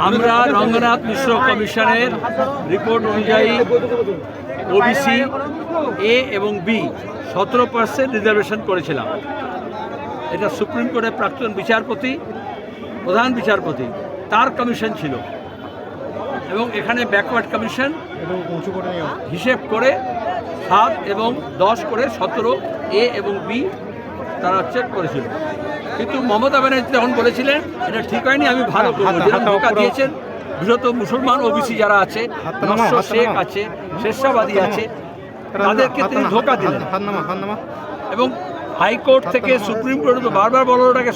আমরা রঙ্গনাথ মিশ্র কমিশনের রিপোর্ট অনুযায়ী ওবিসি এ এবং বি 17% রিজার্ভেশন করেছিলাম। এটা সুপ্রিম কোর্টের প্রাক্তন বিচারপতি, প্রধান বিচারপতি তার কমিশন ছিল, এবং এখানে ব্যাকওয়ার্ড কমিশন হিসেব করে 7 এবং 10 করে 17 এ এবং বি তারা চেক করেছিল। কিন্তু মমতা ব্যানার্জি তখন বলেছিলেন এটা ঠিক হয়নি, আমি ভালো করবো। যেরকম ধোকা দিয়েছেন বিশেষত মুসলমান ওবিসি যারা আছে, নস্য শেখ আছে, শেরশাবাদী আছে, তাদেরকে তিনি ধোকা দিলেন। এবং হাইকোর্ট থেকে সুপ্রিম কোর্টে তো বারবার বলল ওটাকে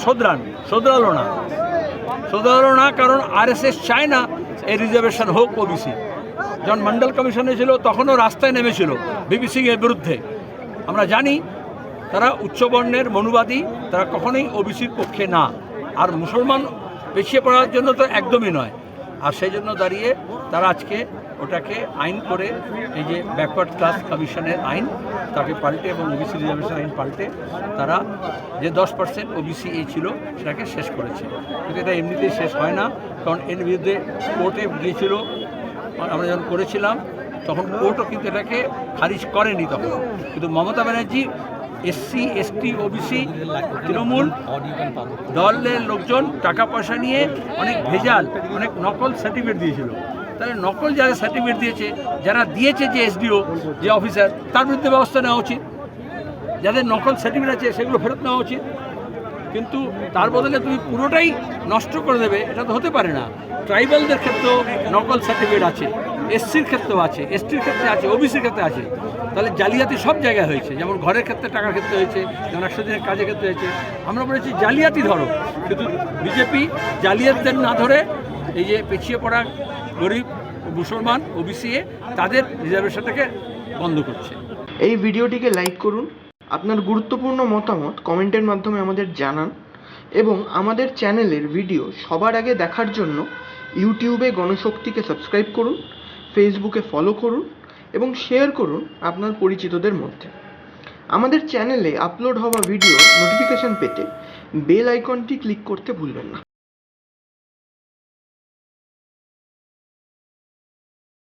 শোধরালো না, কারণ আরএসএস চায় না এই রিজার্ভেশন হোক ওবিসি। যখন মন্ডল কমিশনে ছিল তখনও রাস্তায় নেমেছিল ভিপি সিং এর বিরুদ্ধে। আমরা জানি তারা উচ্চবর্ণের মনুবাদী, তারা কখনোই ওবিসির পক্ষে না, আর মুসলমান পিছিয়ে পড়ার জন্য তো একদমই নয়। আর সেই জন্য দাঁড়িয়ে তারা আজকে ওটাকে আইন করে এই যে ব্যাকওয়ার্ড ক্লাস কমিশনের আইন তাকে পাল্টে এবং ওবিসি রিজার্ভেশন আইন পাল্টে তারা যে 10% ওবিসি এ ছিল সেটাকে শেষ করেছে। কিন্তু এটা এমনিতেই শেষ হয় না, কারণ এর বিরুদ্ধে কোর্টে গিয়েছিল। আমরা যখন করেছিলাম তখন কোর্টও কিন্তু এটাকে খারিজ করেনি তখন। কিন্তু Mamata Banerjee SC ST OBC Trinamool দলের লোকজন টাকা পয়সা নিয়ে অনেক ভেজাল, অনেক নকল সার্টিফিকেট দিয়েছিল। তাহলে নকল যারা সার্টিফিকেট দিয়েছে, যারা দিয়েছে যে এসডিও যে অফিসার, তার বিরুদ্ধে ব্যবস্থা নেওয়া উচিত। যাদের নকল সার্টিফিকেট আছে সেগুলো ফেরত নেওয়া উচিত। কিন্তু তার বদলে তুমি পুরোটাই নষ্ট করে দেবে, এটা তো হতে পারে না। ট্রাইবালদের ক্ষেত্রেও নকল সার্টিফিকেট আছে, এসসির ক্ষেত্রেও আছে, এসটির ক্ষেত্রে আছে, ওবিসির ক্ষেত্রে আছে। তাহলে জালিয়াতি সব জায়গায় হয়েছে, যেমন ঘরের ক্ষেত্রে টাকার ক্ষেত্রে হয়েছে, যেমন 100 দিনের কাজের ক্ষেত্রে হয়েছে। আমরা বলেছি জালিয়াতি ধরো, কিন্তু বিজেপি জালিয়াতদের না ধরে এই যে পিছিয়ে পড়া গরিব মুসলমান ওবিসি তাদের রিজার্ভেশনটাকে বন্ধ করছে। এই ভিডিওটিকে লাইক করুন, আপনার গুরুত্বপূর্ণ মতামত কমেন্টের মাধ্যমে আমাদের জানান, এবং আমাদের চ্যানেলের ভিডিও সবার আগে দেখার জন্য ইউটিউবে গণশক্তিকে সাবস্ক্রাইব করুন, ফেসবুকে ফলো করুন এবং শেয়ার করুন আপনার পরিচিতদের মধ্যে। আমাদের চ্যানেলে আপলোড হওয়া ভিডিও নোটিফিকেশন পেতে বেল আইকনটি ক্লিক করতে ভুলবেন না।